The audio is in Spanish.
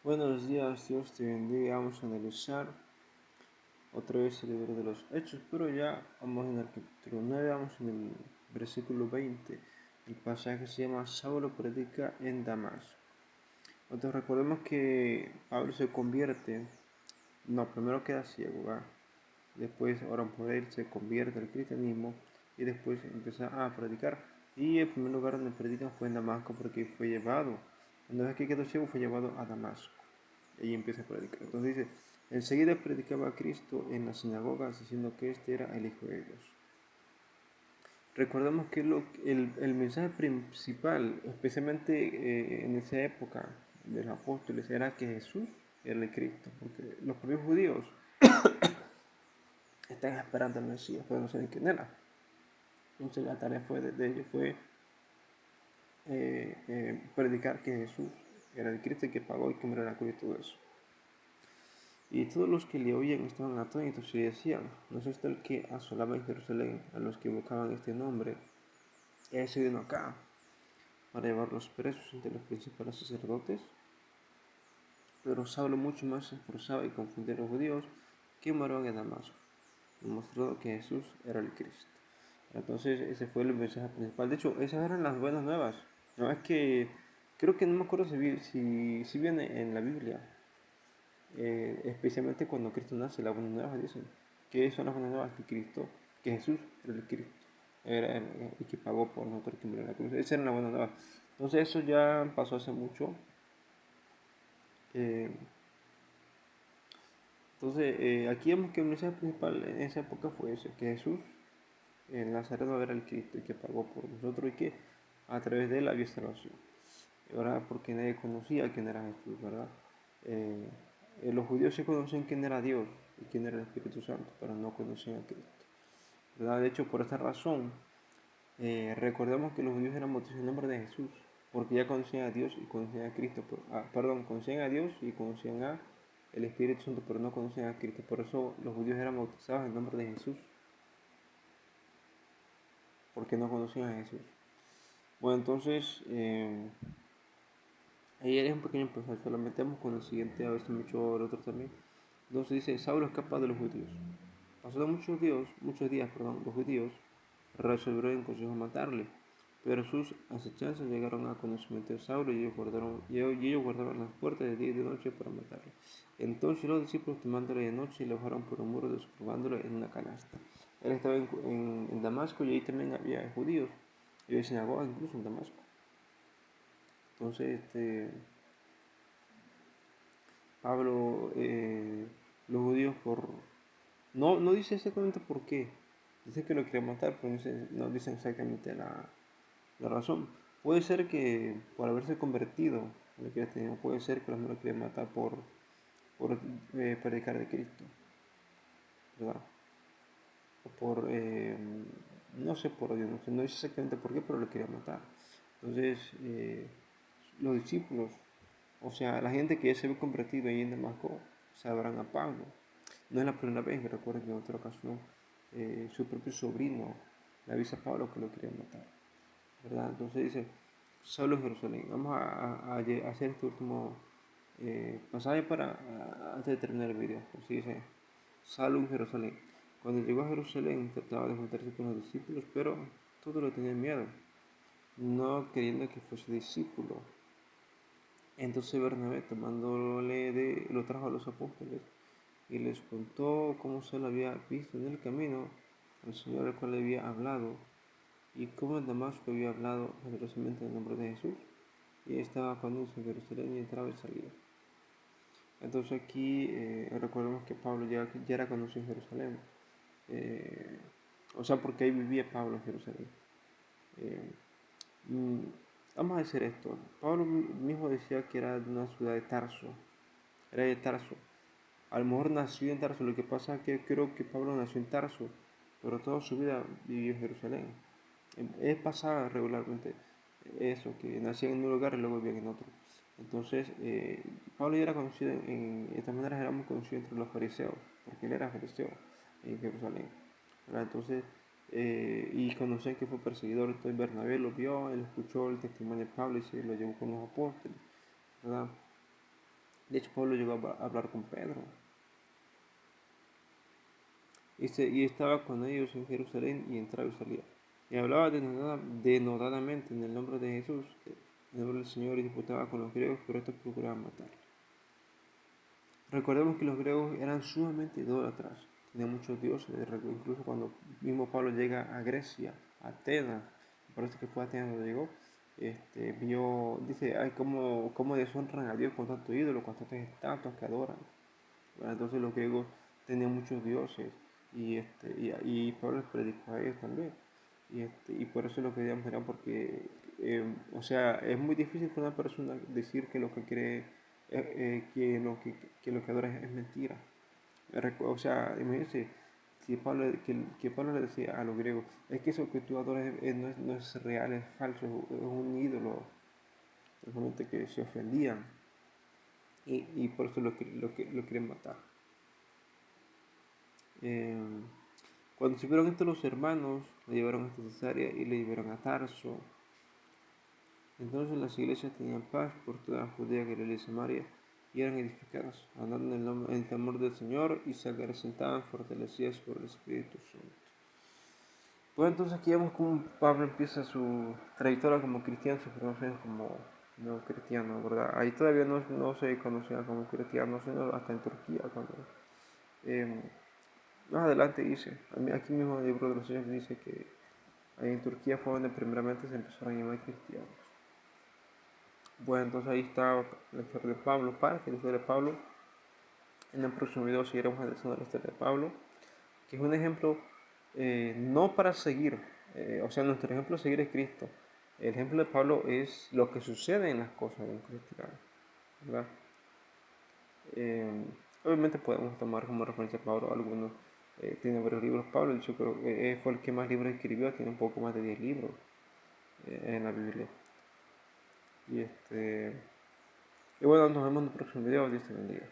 Buenos días, Dios te bendiga. Vamos a analizar otra vez el libro de los Hechos, pero ya vamos en el capítulo 9, vamos en el versículo 20. El pasaje se llama Saulo predica en Damasco. Entonces recordemos que Pablo se convierte, primero queda ciego, ¿va? Después oran por él, se convierte al cristianismo y después empieza a predicar. Y el primer lugar donde predican fue en Damasco porque fue llevado, una vez que quedó ciego fue llevado a Damasco. Y empieza a predicar. Entonces dice, enseguida predicaba a Cristo en las sinagogas diciendo que este era el Hijo de Dios. Recordemos que el mensaje principal, especialmente en esa época de los apóstoles, era que Jesús era el Cristo, porque los propios judíos están esperando al Mesías, pero no saben quién era. Entonces la tarea de ellos fue predicar que Jesús era el Cristo y que pagó y que murió en la cruz y todo eso. Y todos los que le oían estaban atónitos y decían, ¿no es este el que asolaba en Jerusalén a los que invocaban este nombre? Ese vino acá para llevarlos presos entre los principales sacerdotes. Pero Saulo mucho más se esforzaba y confundía a los judíos que moraban en Damasco, demostrando que Jesús era el Cristo. Entonces ese fue el mensaje principal. De hecho, esas eran las buenas nuevas. No es que, creo que no me acuerdo si viene en la Biblia, especialmente cuando Cristo nace, las buenas nuevas dicen que son las buenas nuevas que Cristo, que Jesús era el Cristo, y que pagó por nosotros, que murió en la cruz. Esas eran las buenas nuevas. Entonces eso ya pasó hace mucho. Eh, aquí vemos que el mensaje principal en esa época fue ese, que Jesús en Nazareno era el Cristo y que pagó por nosotros y que a través de él había salvación. ¿Verdad? Porque nadie conocía quién era Jesús, ¿verdad? Eh, los judíos sí conocían quién era Dios y quién era el Espíritu Santo, pero no conocían a Cristo. ¿Verdad? De hecho, por esta razón, recordemos que los judíos eran bautizados en nombre de Jesús, porque ya conocían a Dios y conocían a Cristo. Conocían a Dios y conocían a el Espíritu Santo, pero no conocían a Cristo. Por eso los judíos eran bautizados en nombre de Jesús, porque no conocían a Jesús. Bueno, entonces, ahí es un pequeño proceso, lo metemos con el siguiente, a ver si mucho el otro también. Entonces dice, Saulo escapa de los judíos. Pasados muchos días, los judíos resolvieron en consejo matarle, pero sus acechanzas llegaron a conocimiento de Saulo y ellos guardaron las puertas de día y de noche para matarle. Entonces los discípulos tomándole de noche le bajaron por un muro descolgándole en una canasta. Él estaba en Damasco y ahí también había judíos, y había sinagoga incluso en Damasco. Entonces, Pablo, los judíos no dice exactamente por qué. Dice que lo quería matar, pero no dice exactamente la razón. Puede ser que por haberse convertido en cristianismo, puede ser que los lo querían matar por predicar de Cristo, ¿verdad? O no sé por Dios, no dice exactamente por qué, pero lo quería matar. Entonces, los discípulos, o sea, la gente que ya se había convertido ahí en Damasco, sabrán a Pablo. No es la primera vez, que recuerdo que en otra ocasión su propio sobrino le avisa a Pablo que lo quería matar, ¿verdad? Entonces dice, Saulo en Jerusalén. Vamos a hacer este último pasaje antes de terminar el video. Así dice, Saulo en Jerusalén. Cuando llegó a Jerusalén trataba de juntarse con los discípulos, pero todos le tenían miedo, no queriendo que fuese discípulo. Entonces Bernabé, lo trajo a los apóstoles y les contó cómo se lo había visto en el camino al Señor al cual le había hablado y cómo en Damasco había hablado generosamente en el nombre de Jesús y estaba con ellos en Jerusalén y entraba y salía. Entonces aquí recordemos que Pablo ya era conocido en Jerusalén, eh, o sea, porque ahí vivía Pablo en Jerusalén. Eh, mm, Vamos a decir esto, Pablo mismo decía que era de una ciudad de Tarso, era de Tarso. A lo mejor nació en Tarso, lo que pasa es que creo que Pablo nació en Tarso, pero toda su vida vivió en Jerusalén. Él pasaba regularmente eso, que nacía en un lugar y luego vivía en otro. Entonces, Pablo ya era conocido, de esta manera era muy conocido entre los fariseos, porque él era fariseo en Jerusalén. ¿Verdad? Entonces, y conocían que fue perseguidor, entonces Bernabé lo vio, él escuchó el testimonio de Pablo y se lo llevó con los apóstoles, ¿verdad? De hecho, Pablo llegó a hablar con Pedro. Y estaba con ellos en Jerusalén y entraba y salía. Y hablaba denodadamente en el nombre de Jesús, en el nombre del Señor, y disputaba con los griegos, pero estos procuraban matarlo. Recordemos que los griegos eran sumamente idólatras, tenían muchos dioses, incluso cuando mismo Pablo llega a Grecia, a Atenas, parece que fue a Atenas donde llegó, dice, ay, cómo deshonran a Dios con tanto ídolo, con tantas estatuas que adoran. Bueno, entonces los griegos tenían muchos dioses y Pablo les predicó a ellos también. Y por eso lo querían mirar porque, o sea, es muy difícil para una persona decir que lo que cree, que lo que adora es mentira. O sea, imagínense, si que Pablo le decía a los griegos, es que eso que tú adoras no es real, es falso, es un ídolo, realmente que se ofendían y por eso lo quieren matar. Eh, Cuando supieron esto los hermanos, le llevaron a Cesarea y le llevaron a Tarso. Entonces las iglesias tenían paz por toda Judea, Galilea y Samaria, y eran edificadas, andando en el temor del Señor, y se acrecentaban fortalecidas por el Espíritu Santo. Pues entonces aquí vemos cómo Pablo empieza su trayectoria como cristiano, sus primeros años como no cristiano, ¿verdad? Ahí todavía no se conocía como cristiano, sino hasta en Turquía, cuando eh, más adelante dice, aquí mismo en el libro de los Hechos dice que ahí en Turquía fue donde primeramente se empezaron a llamar cristianos. Bueno, entonces ahí está la historia de Pablo, para que la historia de Pablo. En el próximo video seguiremos analizando la historia de Pablo, que es un ejemplo no para seguir, o sea, nuestro ejemplo a seguir es Cristo. El ejemplo de Pablo es lo que sucede en las cosas de un cristiano, ¿verdad? Eh, Obviamente podemos tomar como referencia a Pablo algunos. Tiene varios libros. Pablo, yo creo que fue el que más libros escribió, tiene un poco más de 10 libros en la Biblia. Y, y bueno, nos vemos en el próximo video. Dios te bendiga.